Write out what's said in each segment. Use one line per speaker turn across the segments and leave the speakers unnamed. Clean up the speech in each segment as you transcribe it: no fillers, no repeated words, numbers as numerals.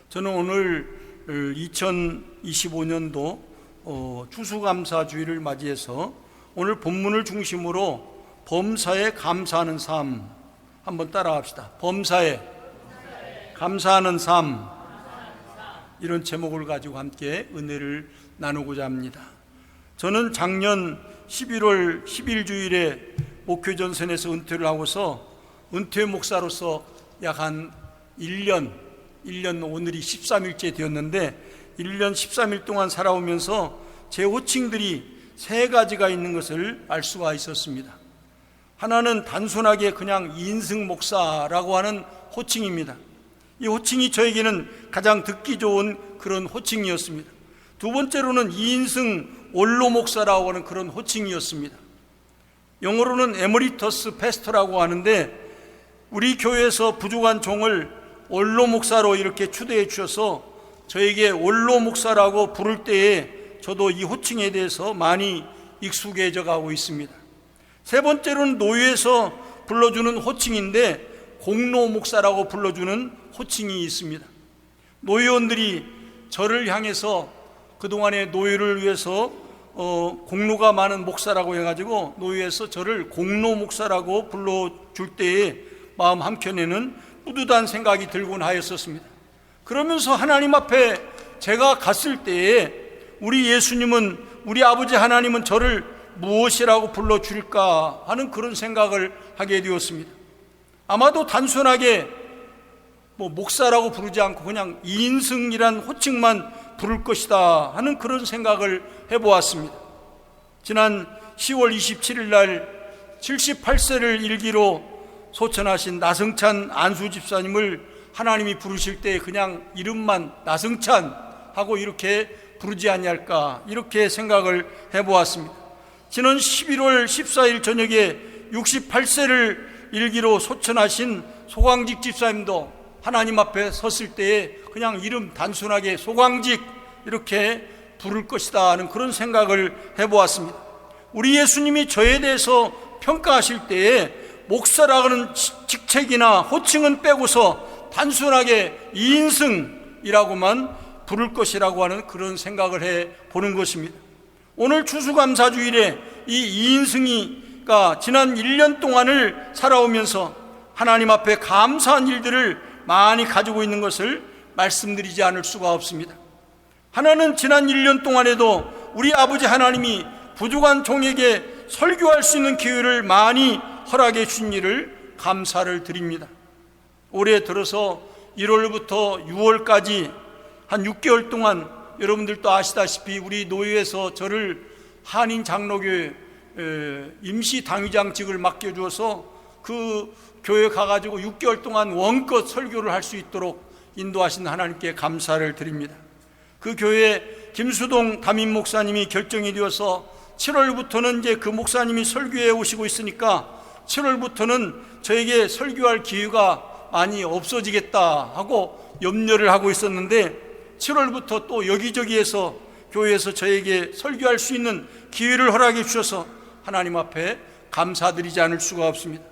저는 오늘 2025년도 추수감사주의를 맞이해서 오늘 본문을 중심으로 범사에 감사하는 삶 한번 따라합시다. 범사에 감사하는 삶, 이런 제목을 가지고 함께 은혜를 나누고자 합니다. 저는 작년 11월 10일 주일에 목회전선에서 은퇴를 하고서 은퇴 목사로서 약 한 1년 오늘이 13일째 되었는데 1년 13일 동안 살아오면서 제 호칭들이 세 가지가 있는 것을 알 수가 있었습니다. 하나는 단순하게 그냥 이인승 목사라고 하는 호칭입니다. 이 호칭이 저에게는 가장 듣기 좋은 그런 호칭이었습니다. 두 번째로는 이인승 원로 목사라고 하는 그런 호칭이었습니다. 영어로는 에머리터스 패스터라고 하는데 우리 교회에서 부족한 종을 원로 목사로 이렇게 추대해 주셔서 저에게 원로 목사라고 부를 때에 저도 이 호칭에 대해서 많이 익숙해져 가고 있습니다. 세 번째로는 노예에서 불러주는 호칭인데 공로 목사라고 불러주는 호칭이 있습니다. 노예원들이 저를 향해서 그동안의 노예를 위해서 공로가 많은 목사라고 해가지고 노예에서 저를 공로 목사라고 불러줄 때에 마음 한켠에는 뿌듯한 생각이 들곤 하였었습니다. 그러면서 하나님 앞에 제가 갔을 때에 우리 예수님은, 우리 아버지 하나님은 저를 무엇이라고 불러줄까 하는 그런 생각을 하게 되었습니다. 아마도 단순하게 목사라고 부르지 않고 그냥 이인승이란 호칭만 부를 것이다 하는 그런 생각을 해보았습니다. 지난 10월 27일 날 78세를 일기로 소천하신 나성찬 안수 집사님을 하나님이 부르실 때 그냥 이름만 나성찬 하고 이렇게 부르지 아니할까, 이렇게 생각을 해보았습니다. 지난 11월 14일 저녁에 68세를 일기로 소천하신 소광직 집사님도 하나님 앞에 섰을 때에 그냥 이름 단순하게 소광직 이렇게 부를 것이다 하는 그런 생각을 해보았습니다. 우리 예수님이 저에 대해서 평가하실 때에 목사라는 직책이나 호칭은 빼고서 단순하게 이인승이라고만 부를 것이라고 하는 그런 생각을 해보는 것입니다. 오늘 추수감사주일에 이 이인승이가 지난 1년 동안을 살아오면서 하나님 앞에 감사한 일들을 많이 가지고 있는 것을 말씀드리지 않을 수가 없습니다. 하나는 지난 1년 동안에도 우리 아버지 하나님이 부족한 종에게 설교할 수 있는 기회를 많이 허락해 주신 일을 감사를 드립니다. 올해 들어서 1월부터 6월까지 한 6개월 동안 여러분들도 아시다시피 우리 노예에서 저를 한인 장로교회 임시 당위장직을 맡겨주어서 그 교회 가가지고 6개월 동안 원껏 설교를 할 수 있도록 인도하신 하나님께 감사를 드립니다. 그 교회 김수동 담임 목사님이 결정이 되어서 7월부터는 이제 그 목사님이 설교해 오시고 있으니까 7월부터는 저에게 설교할 기회가 많이 없어지겠다 하고 염려를 하고 있었는데 7월부터 또 여기저기에서 교회에서 저에게 설교할 수 있는 기회를 허락해 주셔서 하나님 앞에 감사드리지 않을 수가 없습니다.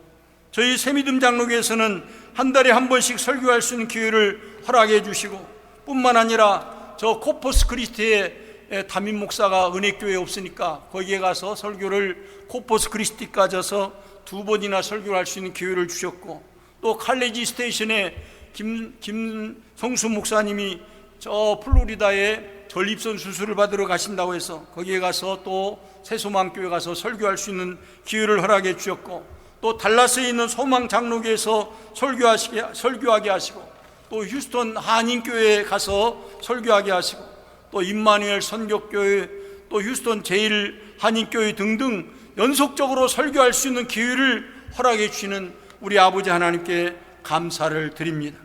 저희 새미듬 장로교에서는 한 달에 한 번씩 설교할 수 있는 기회를 허락해 주시고 뿐만 아니라 저 코퍼스 크리스티의 담임 목사가 은혜교회에 없으니까 거기에 가서 설교를 코퍼스 크리스티 가져서 2번이나 설교를 할 수 있는 기회를 주셨고 또 칼레지 스테이션에 김성수 목사님이 저 플로리다에 전립선 수술을 받으러 가신다고 해서 거기에 가서 또 새소망교회 가서 설교할 수 있는 기회를 허락해 주셨고 또 달라스에 있는 소망 장로교에서 설교하게 하시고 또 휴스턴 한인교회에 가서 설교하게 하시고 또 임마누엘 선교교회 또 휴스턴 제일 한인교회 등등 연속적으로 설교할 수 있는 기회를 허락해 주시는 우리 아버지 하나님께 감사를 드립니다.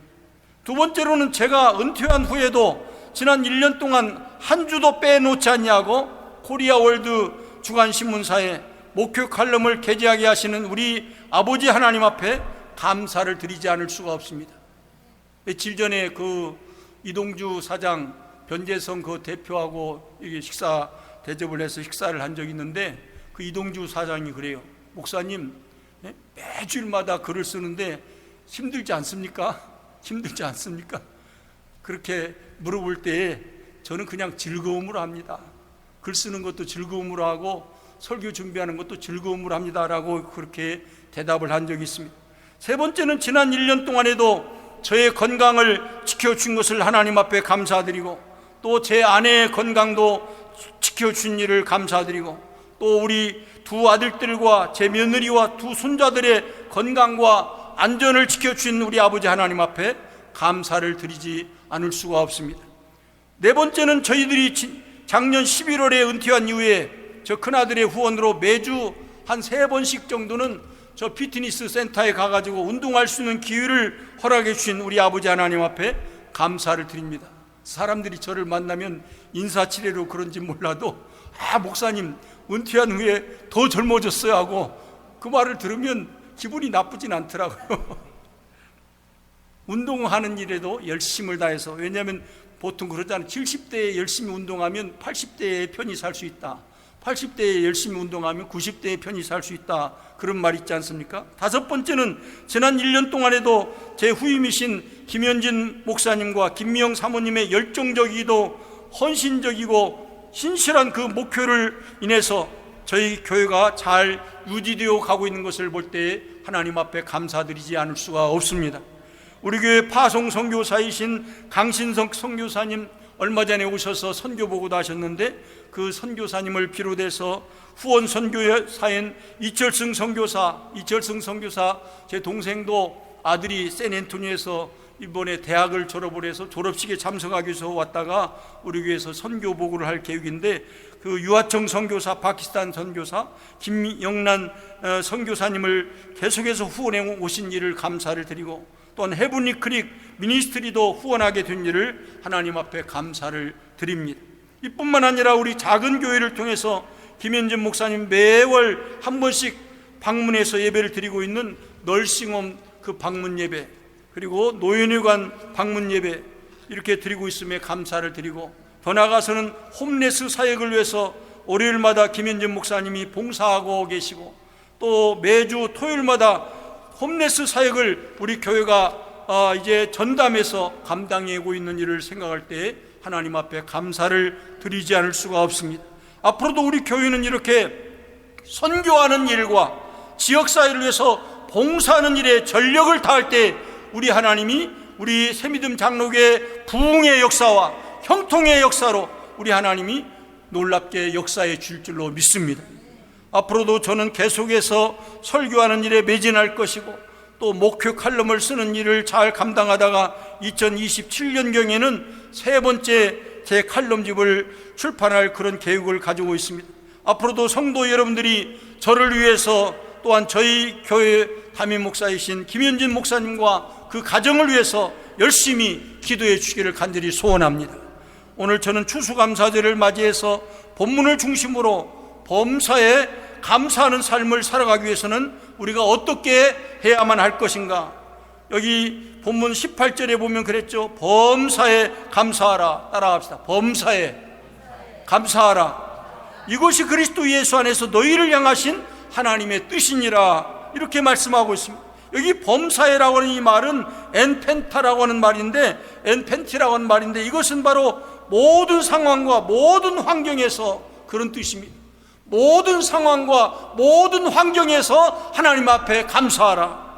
두 번째로는 제가 은퇴한 후에도 지난 1년 동안 한 주도 빼놓지 않냐고 코리아 월드 주간신문사에 목표 칼럼을 게재하게 하시는 우리 아버지 하나님 앞에 감사를 드리지 않을 수가 없습니다. 며칠 전에 그 이동주 사장 변재성 그 대표하고 이게 식사 대접을 해서 식사를 한 적이 있는데 그 이동주 사장이 그래요. 목사님 매주일마다 글을 쓰는데 힘들지 않습니까? 힘들지 않습니까? 그렇게 물어볼 때에 저는 그냥 즐거움으로 합니다. 글 쓰는 것도 즐거움으로 하고 설교 준비하는 것도 즐거움으로 합니다라고 그렇게 대답을 한 적이 있습니다. 세 번째는 지난 1년 동안에도 저의 건강을 지켜준 것을 하나님 앞에 감사드리고, 또 제 아내의 건강도 지켜준 일을 감사드리고, 또 우리 두 아들들과 제 며느리와 두 손자들의 건강과 안전을 지켜준 우리 아버지 하나님 앞에 감사를 드리지 않을 수가 없습니다. 네 번째는 저희들이 작년 11월에 은퇴한 이후에 저 큰아들의 후원으로 매주 한 3번씩 정도는 저 피트니스 센터에 가가지고 운동할 수 있는 기회를 허락해 주신 우리 아버지 하나님 앞에 감사를 드립니다. 사람들이 저를 만나면 인사치레로 그런지 몰라도 목사님 은퇴한 후에 더 젊어졌어요 하고 그 말을 들으면 기분이 나쁘진 않더라고요. 운동하는 일에도 열심을 다해서, 왜냐하면 보통 그러잖아요. 70대에 열심히 운동하면 80대에 편히 살 수 있다, 80대에 열심히 운동하면 90대에 편히 살 수 있다, 그런 말 있지 않습니까? 다섯 번째는 지난 1년 동안에도 제 후임이신 김현진 목사님과 김미영 사모님의 열정적이고 헌신적이고 신실한 그 목표를 인해서 저희 교회가 잘 유지되어 가고 있는 것을 볼 때 하나님 앞에 감사드리지 않을 수가 없습니다. 우리 교회 파송 선교사이신 강신석 선교사님 얼마 전에 오셔서 선교 보고도 하셨는데, 그 선교사님을 비롯해서 후원 선교사인 이철승 선교사 제 동생도 아들이 샌앤토니에서 이번에 대학을 졸업을 해서 졸업식에 참석하기 위해서 왔다가 우리 교회에서 선교 보고를 할 계획인데, 그 유하청 선교사, 파키스탄 선교사 김영란 선교사님을 계속해서 후원해 오신 일을 감사를 드리고, 또한 헤븐리 크릭 미니스트리도 후원하게 된 일을 하나님 앞에 감사를 드립니다. 이뿐만 아니라 우리 작은 교회를 통해서 김현진 목사님 매월 한 번씩 방문해서 예배를 드리고 있는 널싱홈 그 방문 예배, 그리고 노인회관 방문 예배 이렇게 드리고 있음에 감사를 드리고, 더 나아가서는 홈레스 사역을 위해서 월요일마다 김현진 목사님이 봉사하고 계시고, 또 매주 토요일마다 홈레스 사역을 우리 교회가 이제 전담해서 감당하고 있는 일을 생각할 때 하나님 앞에 감사를 드리지 않을 수가 없습니다. 앞으로도 우리 교회는 이렇게 선교하는 일과 지역사회를 위해서 봉사하는 일에 전력을 다할 때 우리 하나님이 우리 새미듬 장로교의 부흥의 역사와 형통의 역사로 우리 하나님이 놀랍게 역사해 줄 줄로 믿습니다. 앞으로도 저는 계속해서 설교하는 일에 매진할 것이고, 또 목표 칼럼을 쓰는 일을 잘 감당하다가 2027년경에는 세 번째 제 칼럼집을 출판할 그런 계획을 가지고 있습니다. 앞으로도 성도 여러분들이 저를 위해서, 또한 저희 교회 담임 목사이신 김현진 목사님과 그 가정을 위해서 열심히 기도해 주기를 간절히 소원합니다. 오늘 저는 추수감사절을 맞이해서 본문을 중심으로 범사에 감사하는 삶을 살아가기 위해서는 우리가 어떻게 해야만 할 것인가. 여기 본문 18절에 보면 그랬죠. 범사에 감사하라. 따라합시다. 범사에 감사하라. 이것이 그리스도 예수 안에서 너희를 향하신 하나님의 뜻이니라, 이렇게 말씀하고 있습니다. 여기 범사에라고 하는 이 말은 엔펜타라고 하는 말인데, 엔펜티라고 하는 말인데, 이것은 바로 모든 상황과 모든 환경에서 그런 뜻입니다. 모든 상황과 모든 환경에서 하나님 앞에 감사하라.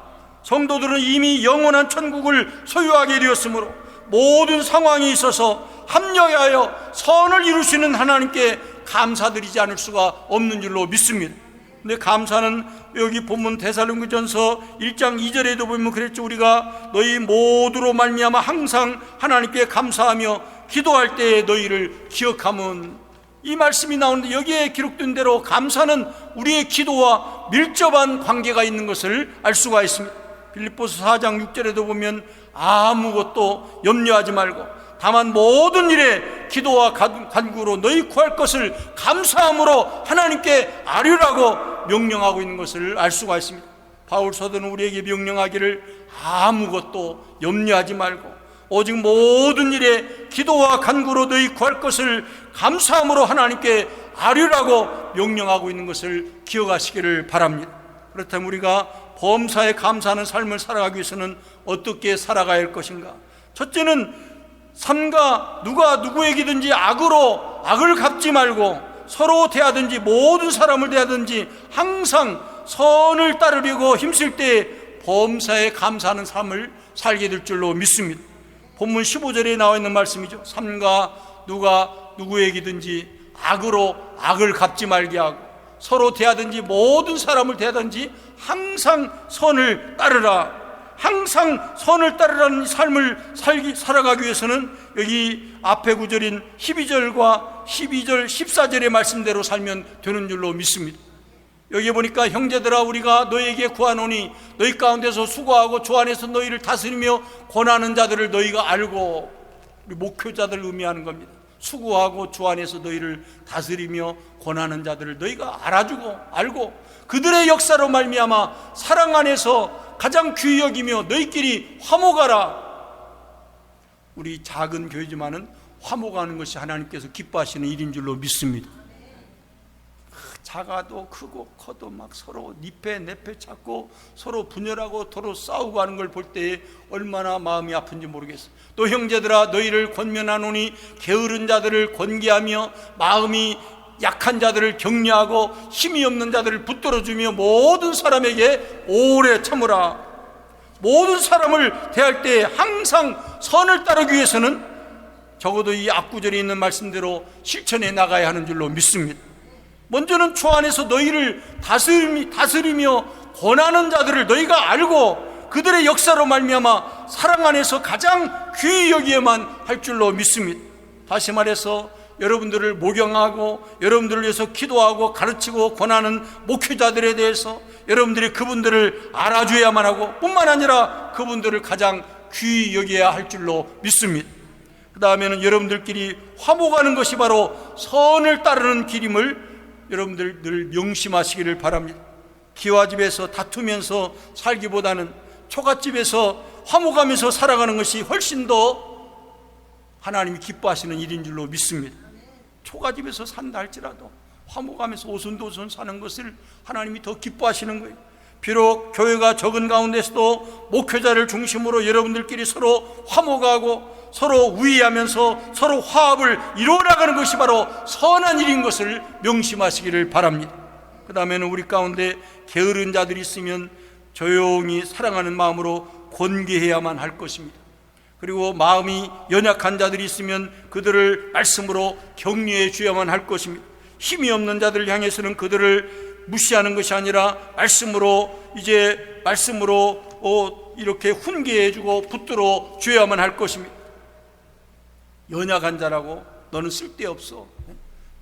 성도들은 이미 영원한 천국을 소유하게 되었으므로 모든 상황에 있어서 합력하여 선을 이루시는 하나님께 감사드리지 않을 수가 없는 줄로 믿습니다. 근데 감사는 여기 본문 데살로니가전서 1장 2절에도 보면 그랬죠. 우리가 너희 모두로 말미암아 항상 하나님께 감사하며 기도할 때에 너희를 기억하면, 이 말씀이 나오는데 여기에 기록된 대로 감사는 우리의 기도와 밀접한 관계가 있는 것을 알 수가 있습니다. 빌립보서 4장 6절에도 보면 아무것도 염려하지 말고 다만 모든 일에 기도와 간구로 너희 구할 것을 감사함으로 하나님께 아뢰라고 명령하고 있는 것을 알 수가 있습니다. 바울 사도는 우리에게 명령하기를 아무것도 염려하지 말고 오직 모든 일에 기도와 간구로 너희 구할 것을 감사함으로 하나님께 아뢰라고 명령하고 있는 것을 기억하시기를 바랍니다. 그렇다면 우리가 범사에 감사하는 삶을 살아가기 위해서는 어떻게 살아가야 할 것인가? 첫째는 삼가 누가 누구에게든지 악으로 악을 갚지 말고 서로 대하든지 모든 사람을 대하든지 항상 선을 따르려고 힘쓸 때 범사에 감사하는 삶을 살게 될 줄로 믿습니다. 본문 15절에 나와 있는 말씀이죠. 삼가 누가 누구에게든지 악으로 악을 갚지 말게 하고 서로 대하든지 모든 사람을 대하든지 항상 선을 따르라. 항상 선을 따르라는 삶을 살아가기 위해서는 여기 앞에 구절인 12절과 12절 14절의 말씀대로 살면 되는 줄로 믿습니다. 여기 보니까 형제들아 우리가 너희에게 구하노니 너희 가운데서 수고하고 주 안에서 너희를 다스리며 권하는 자들을 너희가 알고, 우리 목회자들을 의미하는 겁니다. 수고하고 주 안에서 너희를 다스리며 권하는 자들을 너희가 알아주고 알고 그들의 역사로 말미암아 사랑 안에서 가장 귀히 여기며 너희끼리 화목하라. 우리 작은 교회지만은 화목하는 것이 하나님께서 기뻐하시는 일인 줄로 믿습니다. 작아도 크고 커도 막 서로 니패 내패 찾고 서로 분열하고 서로 싸우고 하는 걸 볼 때에 얼마나 마음이 아픈지 모르겠어요. 또 형제들아 너희를 권면하노니 게으른 자들을 권계하며 마음이 약한 자들을 격려하고 힘이 없는 자들을 붙들어주며 모든 사람에게 오래 참으라. 모든 사람을 대할 때 항상 선을 따르기 위해서는 적어도 이 앞구절에 있는 말씀대로 실천해 나가야 하는 줄로 믿습니다. 먼저는 주 안에서 너희를 다스리며 권하는 자들을 너희가 알고 그들의 역사로 말미암아 사랑 안에서 가장 귀히 여기에만 할 줄로 믿습니다. 다시 말해서 여러분들을 모경하고 여러분들을 위해서 기도하고 가르치고 권하는 목회자들에 대해서 여러분들이 그분들을 알아줘야만 하고 뿐만 아니라 그분들을 가장 귀히 여겨야 할 줄로 믿습니다. 그 다음에는 여러분들끼리 화목하는 것이 바로 선을 따르는 길임을 여러분들 늘 명심하시기를 바랍니다. 기와집에서 다투면서 살기보다는 초가집에서 화목하면서 살아가는 것이 훨씬 더 하나님이 기뻐하시는 일인 줄로 믿습니다. 초가집에서 산다 할지라도 화목하면서 오손도손 사는 것을 하나님이 더 기뻐하시는 거예요. 비록 교회가 적은 가운데서도 목회자를 중심으로 여러분들끼리 서로 화목하고 서로 우애하면서 서로 화합을 이루어나가는 것이 바로 선한 일인 것을 명심하시기를 바랍니다. 그 다음에는 우리 가운데 게으른 자들이 있으면 조용히 사랑하는 마음으로 권계해야만 할 것입니다. 그리고 마음이 연약한 자들이 있으면 그들을 말씀으로 격려해 주야만 할 것입니다. 힘이 없는 자들을 향해서는 그들을 무시하는 것이 아니라 말씀으로 이렇게 훈계해 주고 붙들어 줘야만 할 것입니다. 연약한 자라고 너는 쓸데없어,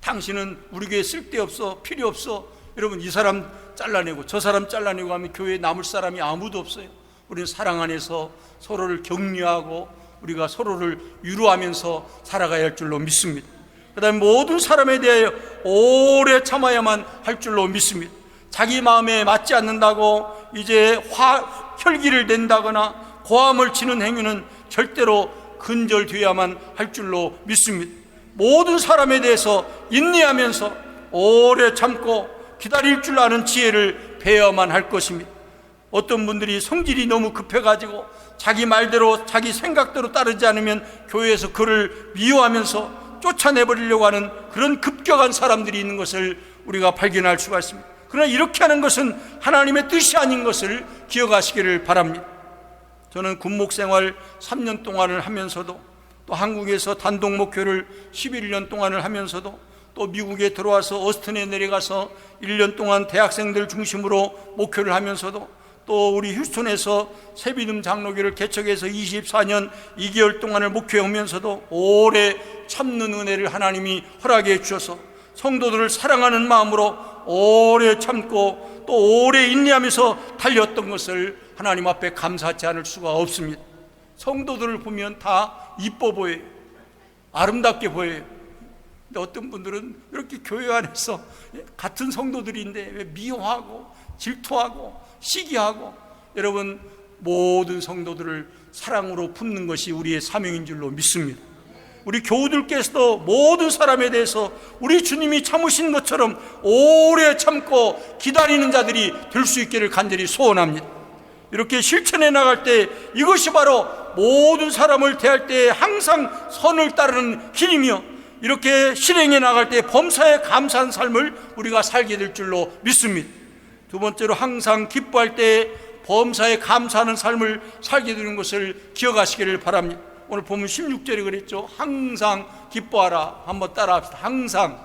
당신은 우리 교회에 쓸데없어, 필요 없어, 여러분 이 사람 잘라내고 저 사람 잘라내고 하면 교회에 남을 사람이 아무도 없어요. 우리는 사랑 안에서 서로를 격려하고 우리가 서로를 위로하면서 살아가야 할 줄로 믿습니다. 그 다음에 모든 사람에 대하여 오래 참아야만 할 줄로 믿습니다. 자기 마음에 맞지 않는다고 이제 혈기를 낸다거나 고함을 치는 행위는 절대로 근절되어야만 할 줄로 믿습니다. 모든 사람에 대해서 인내하면서 오래 참고 기다릴 줄 아는 지혜를 배워야만 할 것입니다. 어떤 분들이 성질이 너무 급해가지고 자기 말대로 자기 생각대로 따르지 않으면 교회에서 그를 미워하면서 쫓아내버리려고 하는 그런 급격한 사람들이 있는 것을 우리가 발견할 수가 있습니다. 그러나 이렇게 하는 것은 하나님의 뜻이 아닌 것을 기억하시기를 바랍니다. 저는 군목생활 3년 동안을 하면서도 또 한국에서 단독 목회를 11년 동안을 하면서도 또 미국에 들어와서 어스틴에 내려가서 1년 동안 대학생들 중심으로 목회를 하면서도 또 우리 휴스턴에서 새비듬 장로교를 개척해서 24년 2개월 동안을 목회하면서도 오래 참는 은혜를 하나님이 허락해 주셔서 성도들을 사랑하는 마음으로 오래 참고 또 오래 인내하면서 달렸던 것을 하나님 앞에 감사하지 않을 수가 없습니다. 성도들을 보면 다 이뻐 보여요. 아름답게 보여요. 근데 어떤 분들은 이렇게 교회 안에서 같은 성도들인데 왜 미워하고 질투하고 시기하고, 여러분 모든 성도들을 사랑으로 품는 것이 우리의 사명인 줄로 믿습니다. 우리 교우들께서도 모든 사람에 대해서 우리 주님이 참으신 것처럼 오래 참고 기다리는 자들이 될 수 있기를 간절히 소원합니다. 이렇게 실천해 나갈 때 이것이 바로 모든 사람을 대할 때 항상 선을 따르는 길이며, 이렇게 실행해 나갈 때 범사에 감사한 삶을 우리가 살게 될 줄로 믿습니다. 두 번째로, 항상 기뻐할 때 범사에 감사하는 삶을 살게 되는 것을 기억하시기를 바랍니다. 오늘 보면 16절에 그랬죠. 항상 기뻐하라. 한번 따라합시다. 항상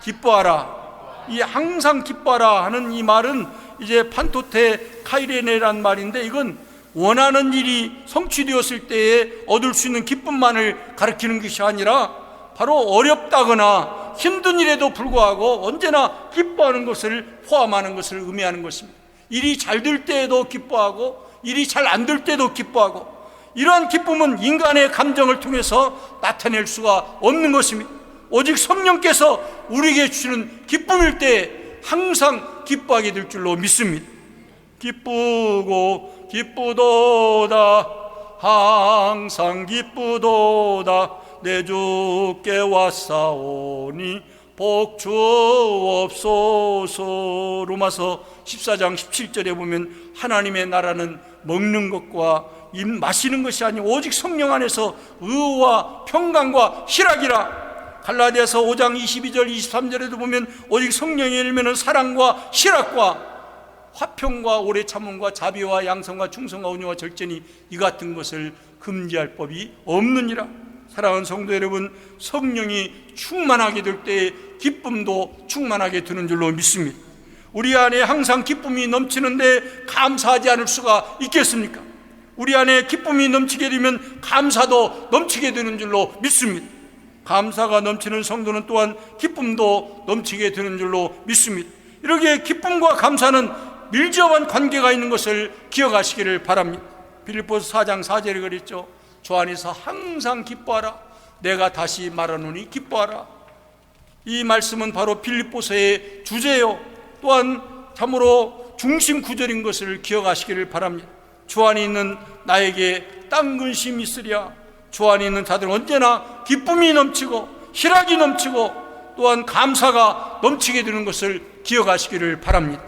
기뻐하라. 이 항상 기뻐하라 하는 이 말은 이제 판토테 카이레네라는 말인데, 이건 원하는 일이 성취되었을 때에 얻을 수 있는 기쁨만을 가리키는 것이 아니라 바로 어렵다거나 힘든 일에도 불구하고 언제나 기뻐하는 것을 포함하는 것을 의미하는 것입니다. 일이 잘 될 때에도 기뻐하고 일이 잘 안 될 때도 기뻐하고, 이러한 기쁨은 인간의 감정을 통해서 나타낼 수가 없는 것입니다. 오직 성령께서 우리에게 주시는 기쁨일 때 항상 기뻐하게 될 줄로 믿습니다. 기쁘고 기쁘도다, 항상 기쁘도다, 내 주께 왔사오니 복 주옵소서. 로마서 14장 17절에 보면 하나님의 나라는 먹는 것과 마시는 것이 아니고 오직 성령 안에서 의와 평강과 희락이라. 갈라디아서 5장 22절 23절에도 보면 오직 성령의 열매는 사랑과 희락과 화평과 오래 참음과 자비와 양성과 충성과 온유와 절제니 이 같은 것을 금지할 법이 없느니라. 사랑하는 성도 여러분, 성령이 충만하게 될 때에 기쁨도 충만하게 되는 줄로 믿습니다. 우리 안에 항상 기쁨이 넘치는데 감사하지 않을 수가 있겠습니까? 우리 안에 기쁨이 넘치게 되면 감사도 넘치게 되는 줄로 믿습니다. 감사가 넘치는 성도는 또한 기쁨도 넘치게 되는 줄로 믿습니다. 이렇게 기쁨과 감사는 밀접한 관계가 있는 것을 기억하시기를 바랍니다. 빌립보서 4장 4절에 그랬죠. 주 안에서 항상 기뻐하라. 내가 다시 말하노니 기뻐하라. 이 말씀은 바로 빌립보서의 주제요, 또한 참으로 중심 구절인 것을 기억하시기를 바랍니다. 주 안에 있는 나에게 딴 근심이 있으랴. 주 안에 있는 자들은 언제나 기쁨이 넘치고 희락이 넘치고 또한 감사가 넘치게 되는 것을 기억하시기를 바랍니다.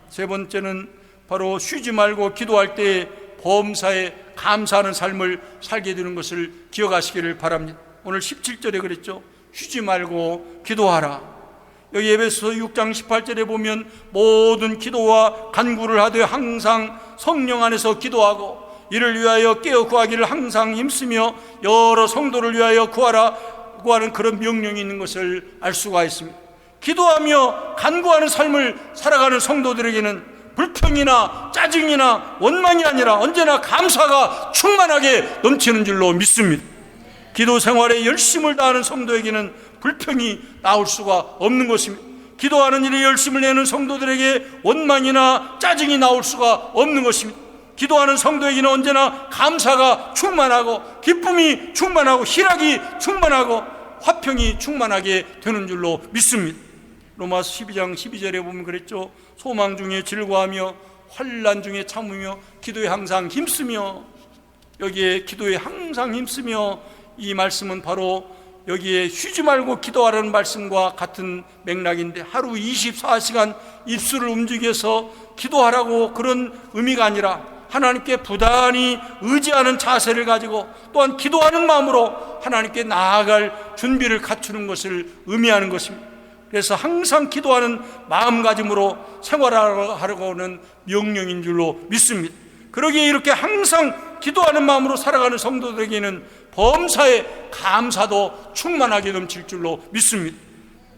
세 번째는 바로 쉬지 말고 기도할 때 범사에 감사하는 삶을 살게 되는 것을 기억하시기를 바랍니다. 오늘 17절에 그랬죠. 쉬지 말고 기도하라. 여기 에베소서 6장 18절에 보면 모든 기도와 간구를 하되 항상 성령 안에서 기도하고 이를 위하여 깨어 구하기를 항상 힘쓰며 여러 성도를 위하여 구하라고 하는 그런 명령이 있는 것을 알 수가 있습니다. 기도하며 간구하는 삶을 살아가는 성도들에게는 불평이나 짜증이나 원망이 아니라 언제나 감사가 충만하게 넘치는 줄로 믿습니다. 기도 생활에 열심을 다하는 성도에게는 불평이 나올 수가 없는 것입니다. 기도하는 일에 열심을 내는 성도들에게 원망이나 짜증이 나올 수가 없는 것입니다. 기도하는 성도에게는 언제나 감사가 충만하고 기쁨이 충만하고 희락이 충만하고 화평이 충만하게 되는 줄로 믿습니다. 로마서 12장 12절에 보면 그랬죠. 소망 중에 즐거워하며 환난 중에 참으며 기도에 항상 힘쓰며, 여기에 기도에 항상 힘쓰며, 이 말씀은 바로 여기에 쉬지 말고 기도하라는 말씀과 같은 맥락인데, 하루 24시간 입술을 움직여서 기도하라고 그런 의미가 아니라 하나님께 부단히 의지하는 자세를 가지고 또한 기도하는 마음으로 하나님께 나아갈 준비를 갖추는 것을 의미하는 것입니다. 그래서 항상 기도하는 마음가짐으로 생활하려고는 명령인 줄로 믿습니다. 그러기에 이렇게 항상 기도하는 마음으로 살아가는 성도들에게는 범사에 감사도 충만하게 넘칠 줄로 믿습니다.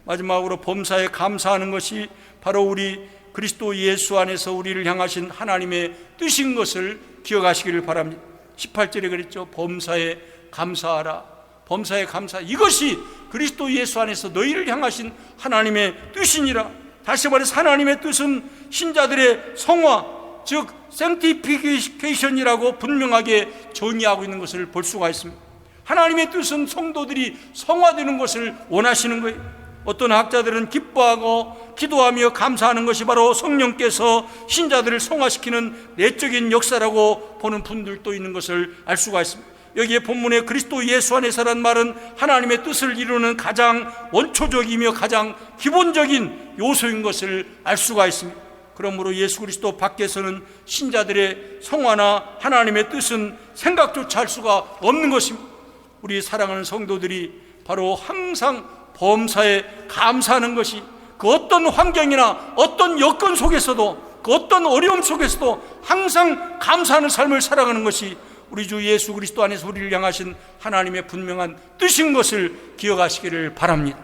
마지막으로 범사에 감사하는 것이 바로 우리 그리스도 예수 안에서 우리를 향하신 하나님의 뜻인 것을 기억하시기를 바랍니다. 18절에 그랬죠. 범사에 감사하라. 범사에 감사, 이것이 그리스도 예수 안에서 너희를 향하신 하나님의 뜻이니라. 다시 말해서 하나님의 뜻은 신자들의 성화, 즉 sanctification이라고 분명하게 정의하고 있는 것을 볼 수가 있습니다. 하나님의 뜻은 성도들이 성화되는 것을 원하시는 거예요. 어떤 학자들은 기뻐하고 기도하며 감사하는 것이 바로 성령께서 신자들을 성화시키는 내적인 역사라고 보는 분들도 있는 것을 알 수가 있습니다. 여기에 본문에 그리스도 예수 안에서란 말은 하나님의 뜻을 이루는 가장 원초적이며 가장 기본적인 요소인 것을 알 수가 있습니다. 그러므로 예수 그리스도 밖에서는 신자들의 성화나 하나님의 뜻은 생각조차 할 수가 없는 것입니다. 우리 사랑하는 성도들이 바로 항상 범사에 감사하는 것이, 그 어떤 환경이나 어떤 여건 속에서도, 그 어떤 어려움 속에서도 항상 감사하는 삶을 살아가는 것이 우리 주 예수 그리스도 안에서 우리를 향하신 하나님의 분명한 뜻인 것을 기억하시기를 바랍니다.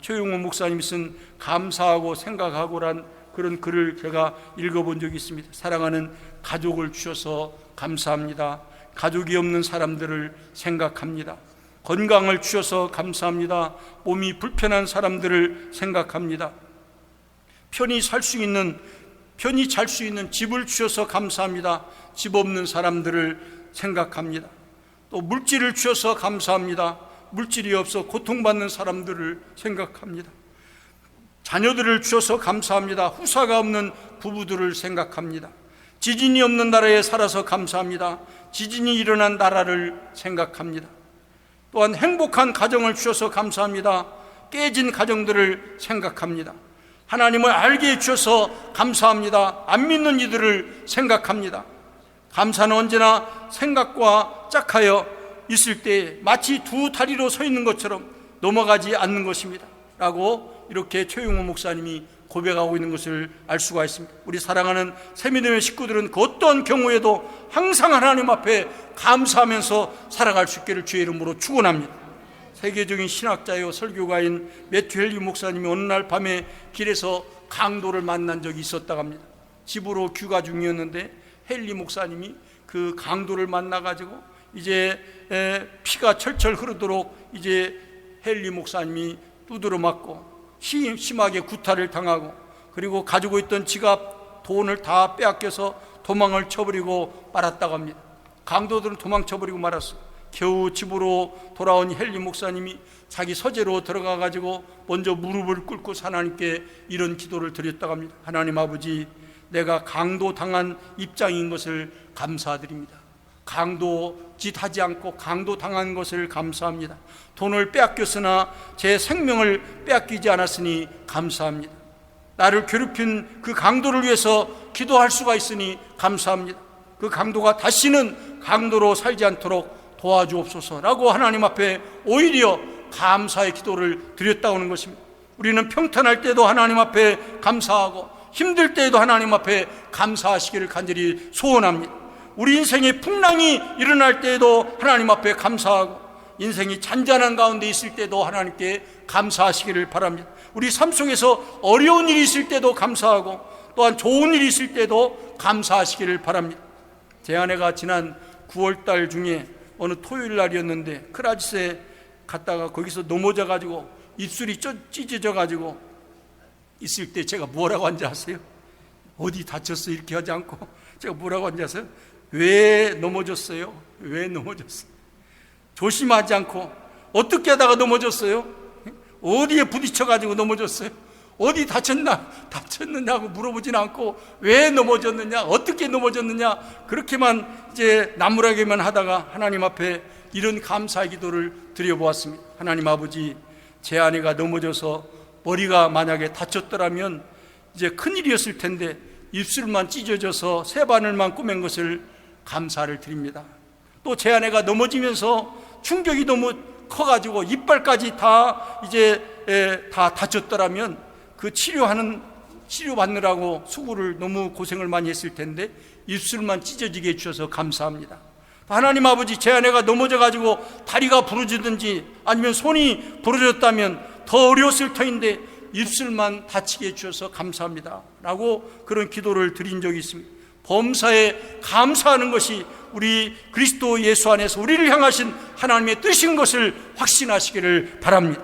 최용호 목사님이 쓴 감사하고 생각하고란 그런 글을 제가 읽어본 적이 있습니다. 사랑하는 가족을 주셔서 감사합니다. 가족이 없는 사람들을 생각합니다. 건강을 주셔서 감사합니다. 몸이 불편한 사람들을 생각합니다. 편히 잘 수 있는 집을 주셔서 감사합니다. 집 없는 사람들을 생각합니다. 또 물질을 주셔서 감사합니다. 물질이 없어 고통받는 사람들을 생각합니다. 자녀들을 주셔서 감사합니다. 후사가 없는 부부들을 생각합니다. 지진이 없는 나라에 살아서 감사합니다. 지진이 일어난 나라를 생각합니다. 또한 행복한 가정을 주셔서 감사합니다. 깨진 가정들을 생각합니다. 하나님을 알게 해주셔서 감사합니다. 안 믿는 이들을 생각합니다. 감사는 언제나 생각과 짝하여 있을 때 마치 두 다리로 서 있는 것처럼 넘어가지 않는 것입니다 라고 이렇게 최용호 목사님이 고백하고 있는 것을 알 수가 있습니다. 우리 사랑하는 새미대회 식구들은 그 어떤 경우에도 항상 하나님 앞에 감사하면서 살아갈 수 있기를 주의 이름으로 축원합니다. 세계적인 신학자요 설교가인 매튜 헨리 목사님이 어느 날 밤에 길에서 강도를 만난 적이 있었다고 합니다. 집으로 귀가 중이었는데 헨리 목사님이 그 강도를 만나가지고 이제 피가 철철 흐르도록 이제 헨리 목사님이 두드려 맞고 심하게 구타를 당하고, 그리고 가지고 있던 지갑, 돈을 다 빼앗겨서 도망을 쳐버리고 말았다고 합니다. 강도들은 도망쳐버리고 말았어요. 겨우 집으로 돌아온 헨리 목사님이 자기 서재로 들어가가지고 먼저 무릎을 꿇고 하나님께 이런 기도를 드렸다고 합니다. 하나님 아버지, 내가 강도 당한 입장인 것을 감사드립니다. 강도 짓하지 않고 강도 당한 것을 감사합니다. 돈을 빼앗겼으나 제 생명을 빼앗기지 않았으니 감사합니다. 나를 괴롭힌 그 강도를 위해서 기도할 수가 있으니 감사합니다. 그 강도가 다시는 강도로 살지 않도록 도와주옵소서라고 하나님 앞에 오히려 감사의 기도를 드렸다고 하는 것입니다. 우리는 평탄할 때도 하나님 앞에 감사하고 힘들 때에도 하나님 앞에 감사하시기를 간절히 소원합니다. 우리 인생에 풍랑이 일어날 때에도 하나님 앞에 감사하고, 인생이 잔잔한 가운데 있을 때도 하나님께 감사하시기를 바랍니다. 우리 삶 속에서 어려운 일이 있을 때도 감사하고, 또한 좋은 일이 있을 때도 감사하시기를 바랍니다. 제 아내가 지난 9월달 중에 어느 토요일 날이었는데 크라지스에 갔다가 거기서 넘어져가지고 입술이 찢어져가지고 있을 때 제가 뭐라고 한지 아세요? 어디 다쳤어? 이렇게 하지 않고 제가 뭐라고 한지 아세요? 왜 넘어졌어요? 왜 넘어졌어요? 조심하지 않고 어떻게 하다가 넘어졌어요? 어디에 부딪혀가지고 넘어졌어요? 어디 다쳤느냐고 물어보진 않고 왜 넘어졌느냐, 어떻게 넘어졌느냐, 그렇게만 이제 나무라기만 하다가 하나님 앞에 이런 감사의 기도를 드려보았습니다. 하나님 아버지, 제 아내가 넘어져서 머리가 만약에 다쳤더라면 이제 큰일이었을 텐데 입술만 찢어져서 새 바늘만 꼬맨 것을 감사를 드립니다. 또 제 아내가 넘어지면서 충격이 너무 커가지고 이빨까지 다 이제 다 다쳤더라면 그 치료받느라고 수고를 너무 고생을 많이 했을 텐데 입술만 찢어지게 해주셔서 감사합니다. 하나님 아버지, 제 아내가 넘어져가지고 다리가 부러지든지 아니면 손이 부러졌다면 더 어려웠을 터인데 입술만 다치게 해주셔서 감사합니다 라고 그런 기도를 드린 적이 있습니다. 범사에 감사하는 것이 우리 그리스도 예수 안에서 우리를 향하신 하나님의 뜻인 것을 확신하시기를 바랍니다.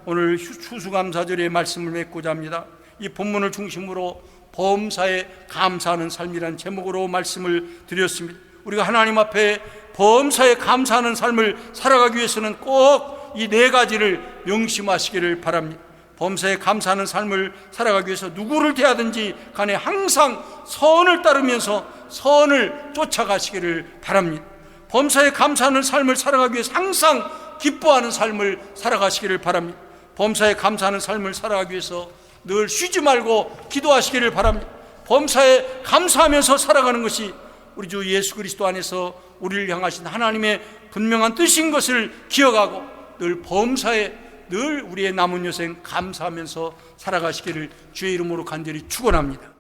오늘 추수감사절의 말씀을 맺고자 합니다. 이 본문을 중심으로 범사에 감사하는 삶이라는 제목으로 말씀을 드렸습니다. 우리가 하나님 앞에 범사에 감사하는 삶을 살아가기 위해서는 꼭 이 네 가지를 명심하시기를 바랍니다. 범사에 감사하는 삶을 살아가기 위해서 누구를 대하든지 간에 항상 선을 따르면서 선을 쫓아가시기를 바랍니다. 범사에 감사하는 삶을 살아가기 위해서 항상 기뻐하는 삶을 살아가시기를 바랍니다. 범사에 감사하는 삶을 살아가기 위해서 늘 쉬지 말고 기도하시기를 바랍니다. 범사에 감사하면서 살아가는 것이 우리 주 예수 그리스도 안에서 우리를 향하신 하나님의 분명한 뜻인 것을 기억하고 늘 범사에 늘 우리의 남은 여생 감사하면서 살아가시기를 주의 이름으로 간절히 축원합니다.